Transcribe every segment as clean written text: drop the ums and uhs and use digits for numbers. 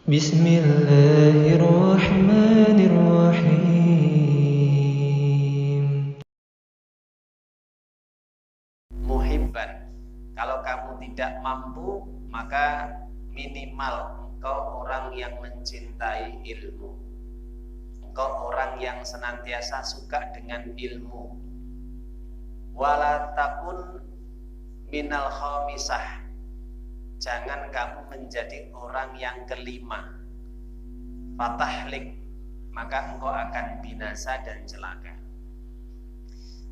Bismillahirrahmanirrahim. Muhibban, kalau kamu tidak mampu, maka minimal engkau orang yang mencintai ilmu, engkau orang yang senantiasa suka dengan ilmu. Wala takun minal khamisah, jangan kamu menjadi orang yang kelima. Fatahlik, maka engkau akan binasa dan celaka.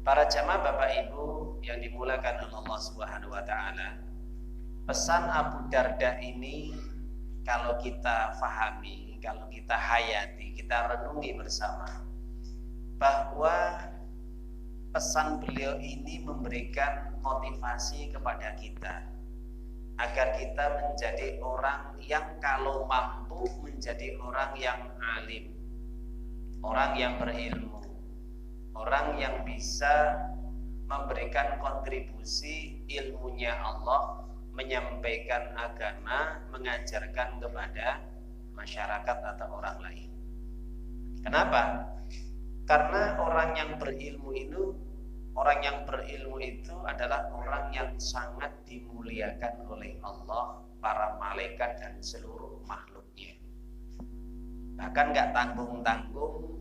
Para jamaah Bapak Ibu yang dimuliakan oleh Allah Subhanahu wa taala, pesan Abu Darda ini kalau kita fahami, kalau kita hayati, kita renungi bersama, bahwa pesan beliau ini memberikan motivasi kepada kita agar kita menjadi orang yang kalau mampu menjadi orang yang alim, orang yang berilmu, orang yang bisa memberikan kontribusi ilmunya Allah, menyampaikan agama, mengajarkan kepada masyarakat atau orang lain. Kenapa? Karena orang yang berilmu itu adalah orang yang sangat dimuliakan oleh Allah, para malaikat dan seluruh makhluknya. Bahkan gak tanggung-tanggung,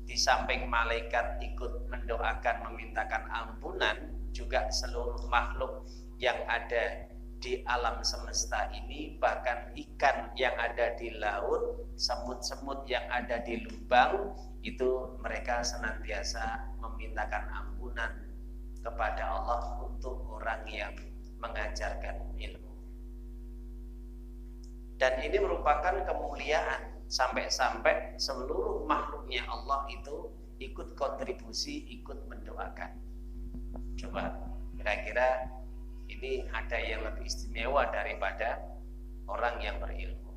di samping malaikat ikut mendoakan, memintakan ampunan, juga seluruh makhluk yang ada di alam semesta ini, bahkan ikan yang ada di laut, semut-semut yang ada di lubang, itu mereka senantiasa memintakan ampunan kepada Allah untuk orang yang mengajarkan ilmu. Dan ini merupakan kemuliaan, sampai-sampai seluruh makhluknya Allah itu ikut kontribusi, ikut mendoakan. Coba kira-kira ini ada yang lebih istimewa daripada orang yang berilmu.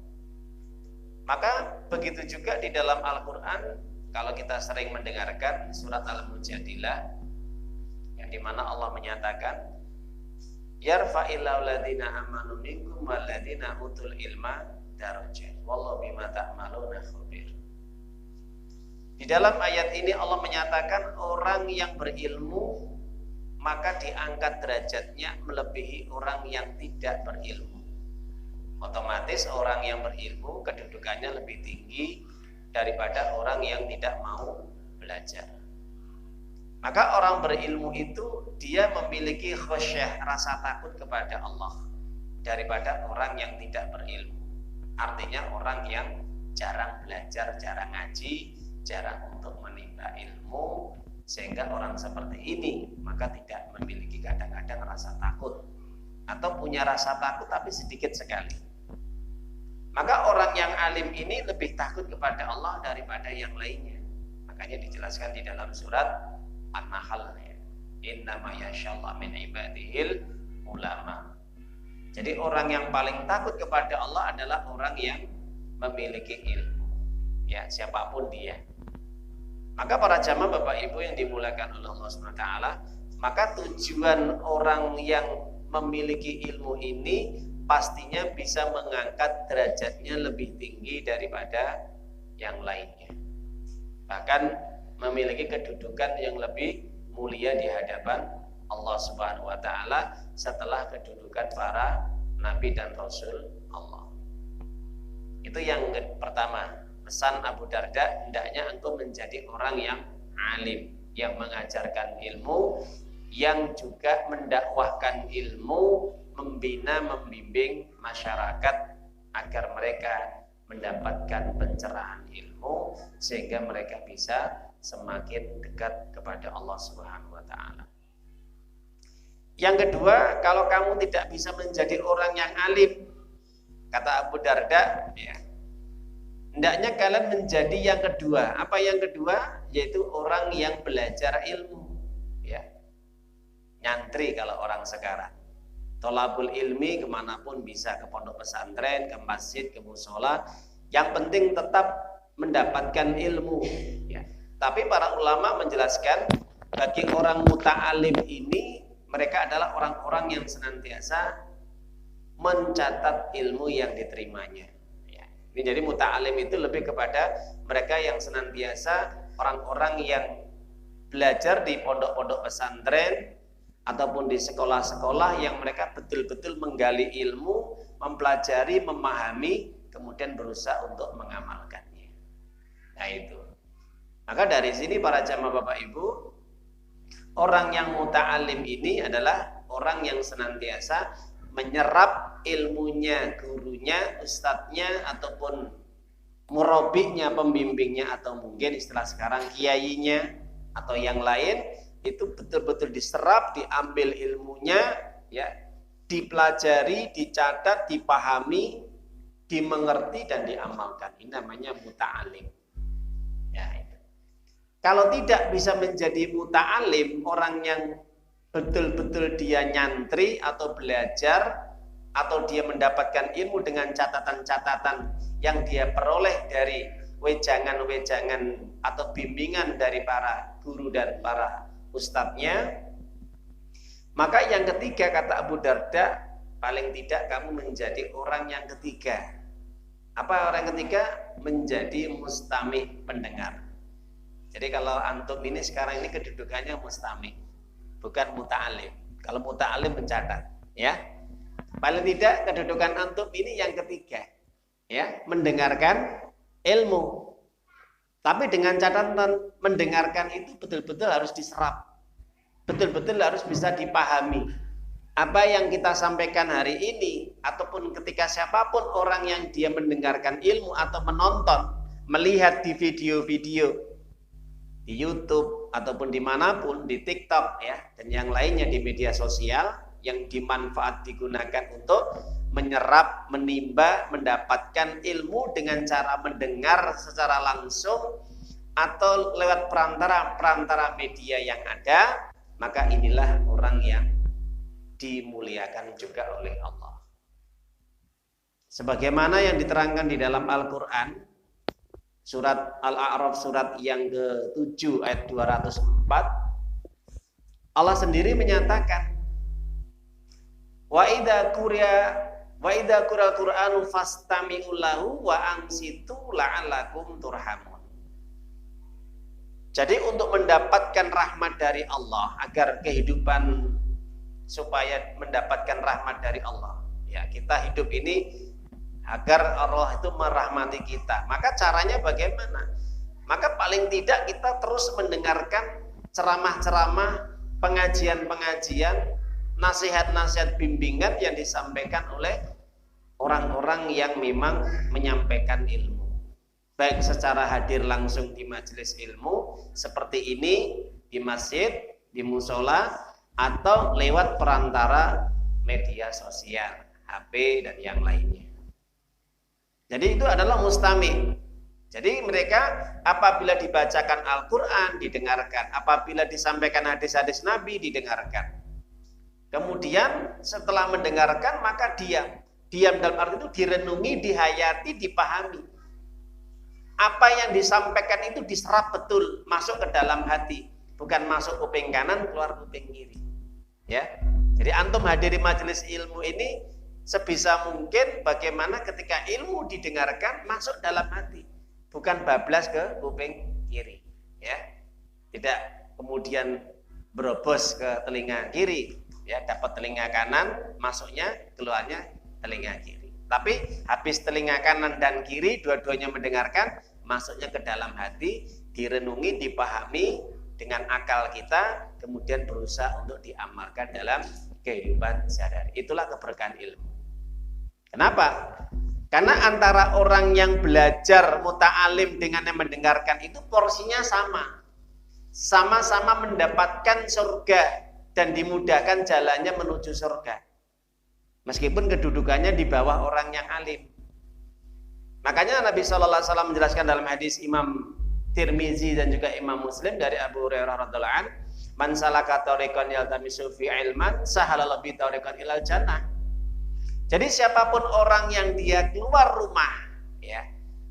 Maka begitu juga di dalam Al-Quran, kalau kita sering mendengarkan surat Al-Mujadilah, yang dimana Allah menyatakan, yarfa'illahu ladina amanu minkum waladina utul ilma darajat wallahu bima ta'maluna khabir. Di dalam ayat ini Allah menyatakan orang yang berilmu maka diangkat derajatnya melebihi orang yang tidak berilmu. Otomatis orang yang berilmu kedudukannya lebih tinggi daripada orang yang tidak mau belajar. Maka orang berilmu itu dia memiliki khusyah, rasa takut kepada Allah, daripada orang yang tidak berilmu. Artinya orang yang jarang belajar, jarang ngaji, jarang untuk menimba ilmu, sehingga orang seperti ini maka tidak memiliki kadang-kadang rasa takut, atau punya rasa takut tapi sedikit sekali. Maka orang yang alim ini lebih takut kepada Allah daripada yang lainnya. Makanya dijelaskan di dalam surat An-Nahl, innama yasyallahu min ibadihil ulama. Jadi orang yang paling takut kepada Allah adalah orang yang memiliki ilmu, ya siapapun dia. Maka para jamaah Bapak Ibu yang dimuliakan oleh Allah SWT, maka tujuan orang yang memiliki ilmu ini pastinya bisa mengangkat derajatnya lebih tinggi daripada yang lainnya, bahkan memiliki kedudukan yang lebih mulia di hadapan Allah Subhanahu wa taala setelah kedudukan para nabi dan rasul Allah. Itu yang pertama, pesan Abu Darda, hendaknya engkau menjadi orang yang alim, yang mengajarkan ilmu, yang juga mendakwahkan ilmu, membina, membimbing masyarakat agar mereka mendapatkan pencerahan ilmu sehingga mereka bisa semakin dekat kepada Allah Subhanahu wa taala. Yang kedua, kalau kamu tidak bisa menjadi orang yang alim, kata Abu Darda, ya, hendaknya kalian menjadi yang kedua. Apa yang kedua? Yaitu orang yang belajar ilmu, ya. Nyantri kalau orang sekarang. Tholabul ilmi kemanapun bisa, ke pondok pesantren, ke masjid, ke musola. Yang penting tetap mendapatkan ilmu, ya. Tapi para ulama menjelaskan, bagi orang muta'alim ini, mereka adalah orang-orang yang senantiasa mencatat ilmu yang diterimanya, ya. Jadi muta'alim itu lebih kepada mereka yang senantiasa orang-orang yang belajar di pondok-pondok pesantren ataupun di sekolah-sekolah yang mereka betul-betul menggali ilmu, mempelajari, memahami, kemudian berusaha untuk mengamalkannya. Nah itu. Maka dari sini para jamaah Bapak Ibu, orang yang muta'alim ini adalah orang yang senantiasa menyerap ilmunya gurunya, ustadznya, ataupun murabinya, pembimbingnya, atau mungkin istilah sekarang kiainya atau yang lain, itu betul-betul diserap, diambil ilmunya, ya, dipelajari, dicatat, dipahami, dimengerti dan diamalkan. Ini namanya muta'alim. Ya, itu. Kalau tidak bisa menjadi muta'alim, orang yang betul-betul dia nyantri atau belajar atau dia mendapatkan ilmu dengan catatan-catatan yang dia peroleh dari wejangan-wejangan atau bimbingan dari para guru dan para ustadznya, maka yang ketiga kata Abu Darda, paling tidak kamu menjadi orang yang ketiga. Apa orang ketiga? Menjadi mustami', pendengar. Jadi kalau antum ini sekarang ini kedudukannya mustami', bukan muta'alim. Kalau muta'alim mencatat, ya. Paling tidak kedudukan antum ini yang ketiga, ya, mendengarkan ilmu. Tapi dengan catatan mendengarkan itu betul-betul harus diserap, betul-betul harus bisa dipahami. Apa yang kita sampaikan hari ini, ataupun ketika siapapun orang yang dia mendengarkan ilmu atau menonton, melihat di video-video di YouTube ataupun dimanapun, di TikTok, ya, dan yang lainnya di media sosial yang digunakan untuk menyerap, menimba, mendapatkan ilmu dengan cara mendengar secara langsung atau lewat perantara media yang ada, maka inilah orang yang dimuliakan juga oleh Allah. Sebagaimana yang diterangkan di dalam Al-Quran, surat Al-A'raf surat yang ke-7 ayat 204, Allah sendiri menyatakan, wa idza quri'al Qur'anu fastami'u lahu wa ansitu la'allakum turhamun. Jadi untuk mendapatkan rahmat dari Allah, agar kehidupan supaya mendapatkan rahmat dari Allah, ya, kita hidup ini agar Allah itu merahmati kita, maka caranya bagaimana? Maka paling tidak kita terus mendengarkan ceramah-ceramah, pengajian-pengajian, nasihat-nasihat bimbingan yang disampaikan oleh orang-orang yang memang menyampaikan ilmu, baik secara hadir langsung di majelis ilmu seperti ini, di masjid, di musola, atau lewat perantara media sosial, HP dan yang lainnya. Jadi itu adalah mustami'. Jadi mereka apabila dibacakan Al-Quran didengarkan, apabila disampaikan hadis-hadis Nabi didengarkan. Kemudian setelah mendengarkan maka diam dalam arti itu direnungi, dihayati, dipahami. Apa yang disampaikan itu diserap betul, masuk ke dalam hati, bukan masuk kuping kanan keluar kuping kiri. Ya, jadi antum hadiri majelis ilmu ini sebisa mungkin bagaimana ketika ilmu didengarkan masuk dalam hati, bukan bablas ke kuping kiri, ya. Tidak kemudian berobos ke telinga kiri, ya, dapat telinga kanan, masuknya keluarnya telinga kiri. Tapi habis telinga kanan dan kiri dua-duanya mendengarkan, masuknya ke dalam hati, direnungi, dipahami dengan akal kita, kemudian berusaha untuk diamalkan dalam kehidupan sehari-hari. Itulah keberkahan ilmu. Kenapa? Karena antara orang yang belajar muta'alim dengan yang mendengarkan itu porsinya sama. Sama-sama mendapatkan surga dan dimudahkan jalannya menuju surga. Meskipun kedudukannya di bawah orang yang alim. Makanya Nabi SAW menjelaskan dalam hadis Imam Tirmizi dan juga Imam Muslim dari Abu Hurairah radhiyallahu anhu, "Man salaka tariqan yaltamisu fi ilman, sahala lahu tariqan ilal jannah." Jadi siapapun orang yang dia keluar rumah, ya,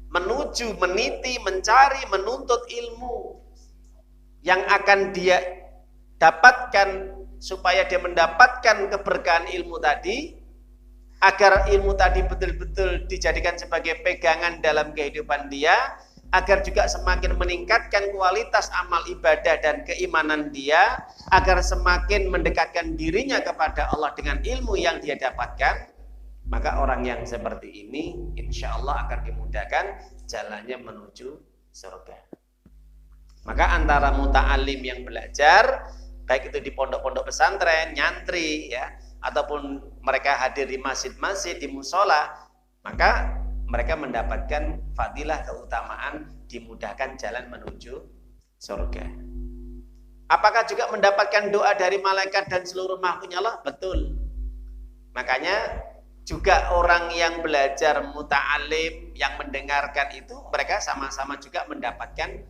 menuju, meniti, mencari, menuntut ilmu yang akan dia dapatkan supaya dia mendapatkan keberkahan ilmu tadi, agar ilmu tadi betul-betul dijadikan sebagai pegangan dalam kehidupan dia, agar juga semakin meningkatkan kualitas amal ibadah dan keimanan dia, agar semakin mendekatkan dirinya kepada Allah dengan ilmu yang dia dapatkan, maka orang yang seperti ini insya Allah akan dimudahkan jalannya menuju surga. Maka antara muta'alim yang belajar, baik itu di pondok-pondok pesantren, nyantri, ya, ataupun mereka hadir di masjid-masjid, di musola, maka mereka mendapatkan fadilah keutamaan dimudahkan jalan menuju surga. Apakah juga mendapatkan doa dari malaikat dan seluruh makhluknya Allah? Betul. Makanya juga orang yang belajar muta'alim, yang mendengarkan itu, mereka sama-sama juga mendapatkan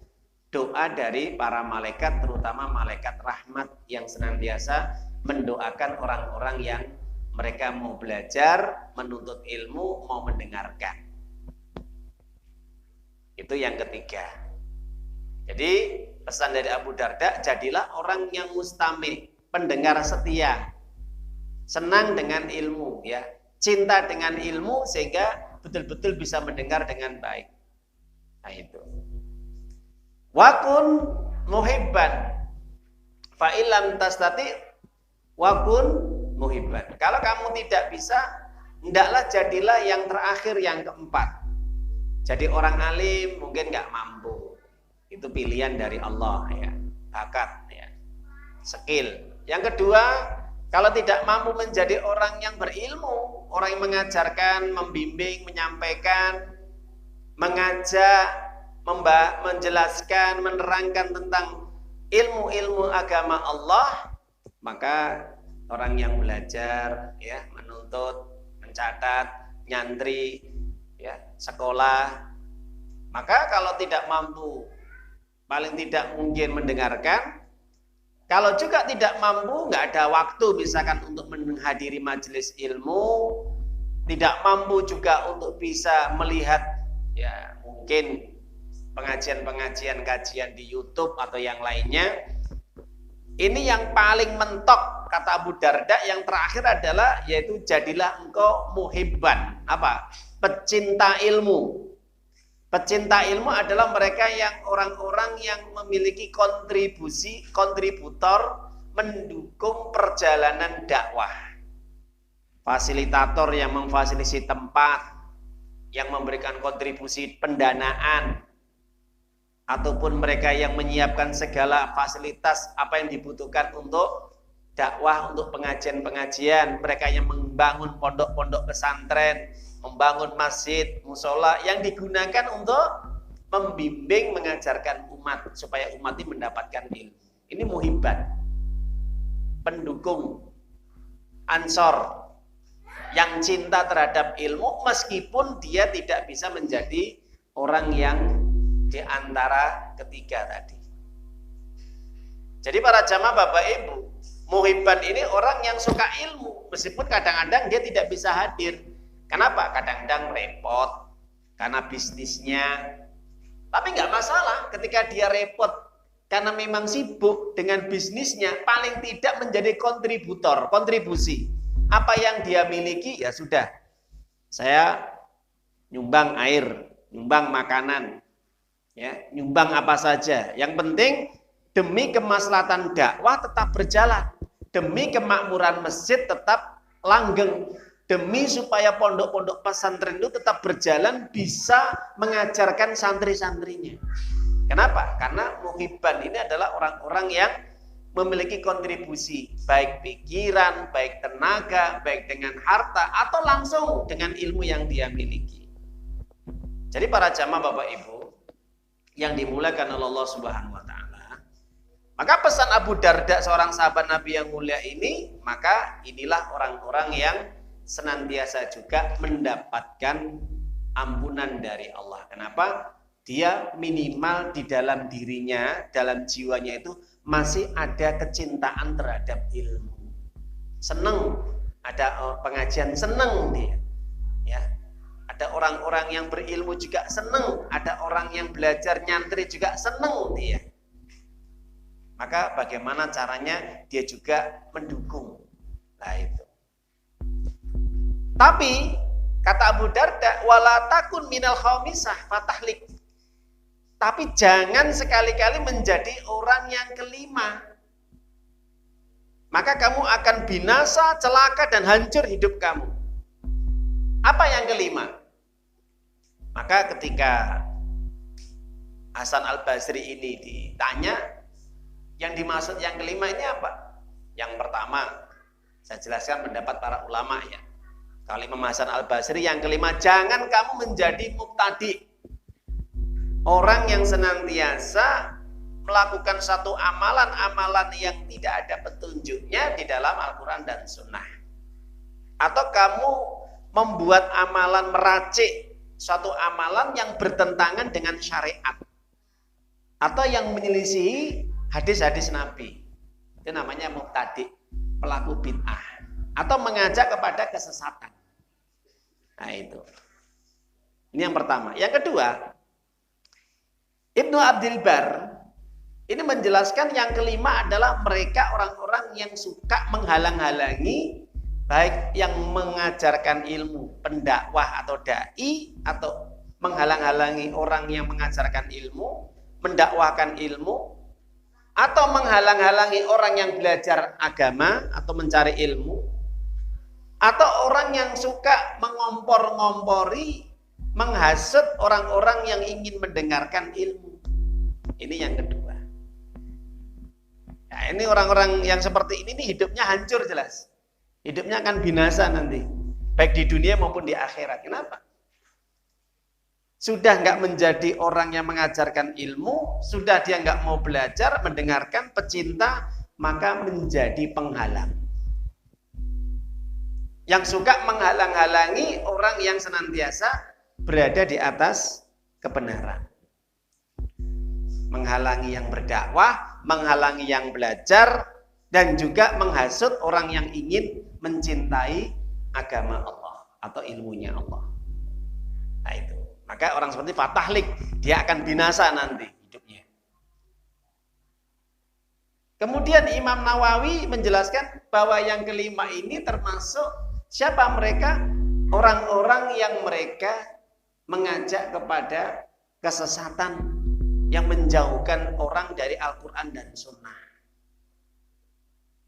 doa dari para malaikat, terutama malaikat rahmat yang senantiasa mendoakan orang-orang yang mereka mau belajar, menuntut ilmu, mau mendengarkan. Itu yang ketiga. Jadi pesan dari Abu Darda, jadilah orang yang mustamil, pendengar setia, senang dengan ilmu, ya, cinta dengan ilmu sehingga betul-betul bisa mendengar dengan baik. Nah itu. Wakun muhibban, fa illam tastati wakun muhibban. Kalau kamu tidak bisa, hendaklah jadilah yang terakhir, yang keempat. Jadi orang alim mungkin nggak mampu, itu pilihan dari Allah, ya, bakat, ya, skill. Yang kedua, kalau tidak mampu menjadi orang yang berilmu, orang yang mengajarkan, membimbing, menyampaikan, mengajak, menjelaskan, menerangkan tentang ilmu-ilmu agama Allah, maka orang yang belajar, ya, menuntut, mencatat, nyantri, ya, sekolah, maka kalau tidak mampu, paling tidak mungkin mendengarkan. Kalau juga tidak mampu, nggak ada waktu misalkan untuk menghadiri majelis ilmu, tidak mampu juga untuk bisa melihat, ya, mungkin pengajian-pengajian, kajian di YouTube atau yang lainnya. Ini yang paling mentok, kata Abu Darda, yang terakhir adalah yaitu jadilah engkau muhibban. Apa? Pecinta ilmu. Pecinta ilmu adalah mereka yang orang-orang yang memiliki kontributor mendukung perjalanan dakwah. Fasilitator yang memfasilitasi tempat, yang memberikan kontribusi pendanaan, ataupun mereka yang menyiapkan segala fasilitas apa yang dibutuhkan untuk dakwah, untuk pengajian-pengajian, mereka yang membangun pondok-pondok pesantren, membangun masjid, musola yang digunakan untuk membimbing, mengajarkan umat supaya umat ini mendapatkan ilmu. Ini muhibban, pendukung, ansor yang cinta terhadap ilmu meskipun dia tidak bisa menjadi orang yang di antara ketiga tadi. Jadi para jamaah Bapak Ibu, muhibban ini orang yang suka ilmu meskipun kadang-kadang dia tidak bisa hadir. Kenapa? Kadang-kadang repot karena bisnisnya. Tapi nggak masalah ketika dia repot karena memang sibuk dengan bisnisnya, paling tidak menjadi kontribusi. Apa yang dia miliki ya sudah. Saya nyumbang air, nyumbang makanan, ya, nyumbang apa saja. Yang penting demi kemaslahatan dakwah tetap berjalan, demi kemakmuran masjid tetap langgeng, demi supaya pondok-pondok pesantren itu tetap berjalan, bisa mengajarkan santri-santrinya. Kenapa? Karena muhibban ini adalah orang-orang yang memiliki kontribusi, baik pikiran, baik tenaga, baik dengan harta, atau langsung dengan ilmu yang dia miliki. Jadi para jamaah Bapak Ibu yang dimuliakan oleh Allah Subhanahu wa taala, maka pesan Abu Darda, seorang sahabat Nabi yang mulia ini, maka inilah orang-orang yang senantiasa juga mendapatkan ampunan dari Allah. Kenapa? Dia minimal di dalam dirinya, dalam jiwanya itu masih ada kecintaan terhadap ilmu. Senang, ada pengajian senang dia. Ya. Ada orang-orang yang berilmu juga senang, ada orang yang belajar nyantri juga senang dia. Maka bagaimana caranya dia juga mendukung. Nah itu. Tapi kata Abu Darda, wala takun minal khamisah fatahlik. Tapi jangan sekali-kali menjadi orang yang kelima. Maka kamu akan binasa, celaka dan hancur hidup kamu. Apa yang kelima? Maka ketika Hasan Al-Basri ini ditanya, yang dimaksud yang kelima ini apa? Yang pertama, saya jelaskan pendapat para ulama ya. Kalau Imam Hasan Al-Basri yang kelima, jangan kamu menjadi mubtadi. Orang yang senantiasa melakukan satu amalan-amalan yang tidak ada petunjuknya di dalam Al-Quran dan Sunnah. Atau kamu membuat amalan, meracik suatu amalan yang bertentangan dengan syariat. Atau yang menyelisihi hadis-hadis Nabi. Itu namanya mubtadi, pelaku bid'ah. Atau mengajak kepada kesesatan. Nah itu. Ini yang pertama. Yang kedua, Ibnu Abdul Bar ini menjelaskan yang kelima adalah mereka orang-orang yang suka menghalang-halangi baik yang mengajarkan ilmu, pendakwah atau dai, atau menghalang-halangi orang yang mengajarkan ilmu, mendakwahkan ilmu, atau menghalang-halangi orang yang belajar agama atau mencari ilmu, atau orang yang suka mengompor-ngompori, menghasut orang-orang yang ingin mendengarkan ilmu. Ini yang kedua. Nah, ini orang-orang yang seperti ini hidupnya hancur jelas. Hidupnya akan binasa nanti, baik di dunia maupun di akhirat. Kenapa? Sudah nggak menjadi orang yang mengajarkan ilmu, sudah dia nggak mau belajar, mendengarkan, pecinta, maka menjadi penghalang. Yang suka menghalang-halangi orang yang senantiasa berada di atas kebenaran. Menghalangi yang berdakwah, menghalangi yang belajar, dan juga menghasut orang yang ingin mencintai agama Allah atau ilmunya Allah. Nah itu. Maka orang seperti fatahlik, dia akan binasa nanti hidupnya. Kemudian Imam Nawawi menjelaskan bahwa yang kelima ini termasuk siapa mereka? Orang-orang yang mereka mengajak kepada kesesatan, yang menjauhkan orang dari Al-Quran dan Sunnah.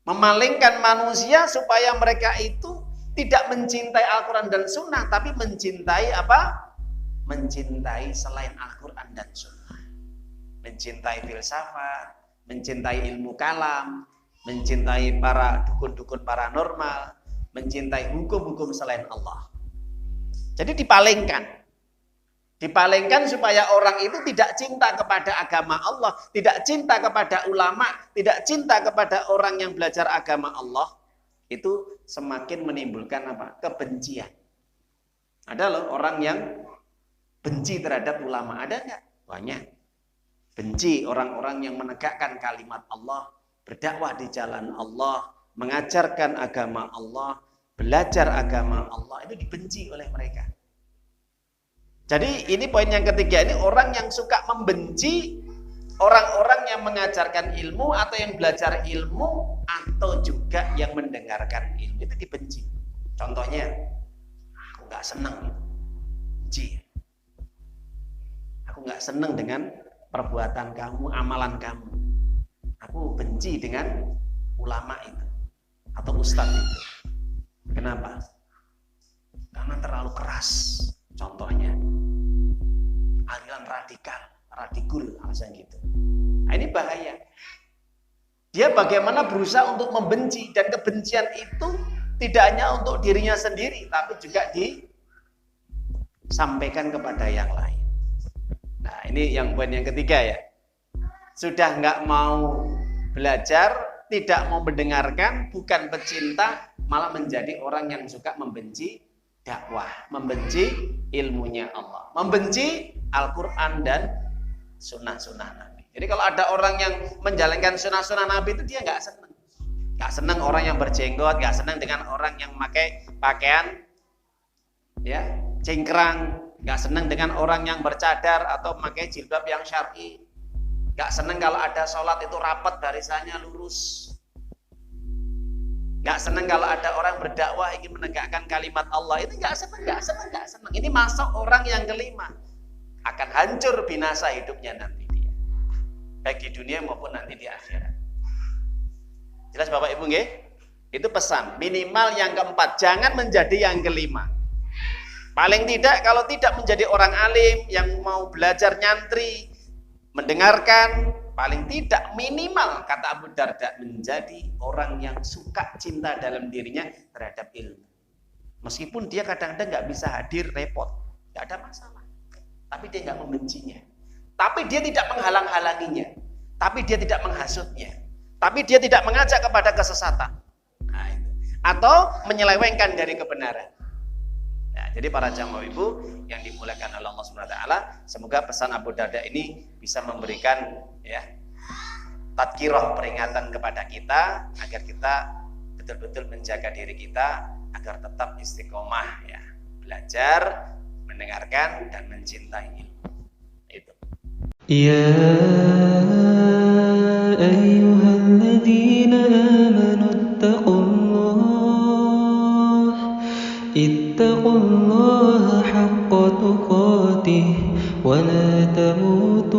Memalingkan manusia supaya mereka itu tidak mencintai Al-Quran dan Sunnah, tapi mencintai apa? Mencintai selain Al-Quran dan Sunnah. Mencintai filsafat, mencintai ilmu kalam, mencintai para dukun-dukun paranormal, mencintai hukum-hukum selain Allah. Jadi dipalingkan. Dipalingkan supaya orang itu tidak cinta kepada agama Allah, tidak cinta kepada ulama, tidak cinta kepada orang yang belajar agama Allah. Itu semakin menimbulkan apa? Kebencian. Ada loh orang yang benci terhadap ulama, ada nggak? Banyak. Benci orang-orang yang menegakkan kalimat Allah, berdakwah di jalan Allah, mengajarkan agama Allah, belajar agama Allah, itu dibenci oleh mereka. Jadi ini poin yang ketiga, ini orang yang suka membenci orang-orang yang mengajarkan ilmu atau yang belajar ilmu atau juga yang mendengarkan ilmu, itu dibenci. Contohnya, aku nggak senang, benci. Aku nggak senang dengan perbuatan kamu, amalan kamu. Aku benci dengan ulama itu atau ustadz itu. Kenapa? Karena terlalu keras. Contohnya, aliran radikul, alasan gitu. Nah, ini bahaya. Dia bagaimana berusaha untuk membenci, dan kebencian itu tidak hanya untuk dirinya sendiri, tapi juga disampaikan kepada yang lain. Nah, ini yang poin yang ketiga ya. Sudah nggak mau belajar, tidak mau mendengarkan, bukan pecinta, malah menjadi orang yang suka membenci dakwah, membenci ilmunya Allah, membenci Al-Quran dan sunnah-sunnah Nabi. Jadi kalau ada orang yang menjalankan sunnah-sunnah Nabi itu dia nggak senang. Nggak senang orang yang berjenggot, nggak senang dengan orang yang memakai pakaian ya cingkrang, nggak senang dengan orang yang bercadar atau memakai jilbab yang syar'i, nggak senang kalau ada sholat itu rapat barisannya lurus, Nggak senang kalau ada orang berdakwah ingin menegakkan kalimat Allah. Itu nggak senang. Ini masuk orang yang kelima. Akan hancur binasa hidupnya nanti dia. Baik di dunia maupun nanti di akhirat. Jelas Bapak Ibu nggih? Itu pesan. Minimal yang keempat. Jangan menjadi yang kelima. Paling tidak kalau tidak menjadi orang alim yang mau belajar nyantri, mendengarkan, paling tidak minimal kata Abu Darda menjadi orang yang suka cinta dalam dirinya terhadap ilmu. Meskipun dia kadang-kadang nggak bisa hadir, repot, nggak ada masalah. Tapi dia nggak membencinya. Tapi dia tidak menghalang-halanginya. Tapi dia tidak menghasutnya. Tapi dia tidak mengajak kepada kesesatan. Nah, itu. Atau menyelewengkan dari kebenaran. Nah, jadi para jamaah ibu yang dimuliakan oleh Allah Subhanahu wa taala, semoga pesan Abu Darda ini bisa memberikan ya tadkirah, peringatan kepada kita agar kita betul-betul menjaga diri kita agar tetap istiqomah ya, belajar, mendengarkan dan mencintai ilmu. Itu. Ya ayyuhalladzina amanu ittaqullaha haqqa tuqatih wa la tamutunna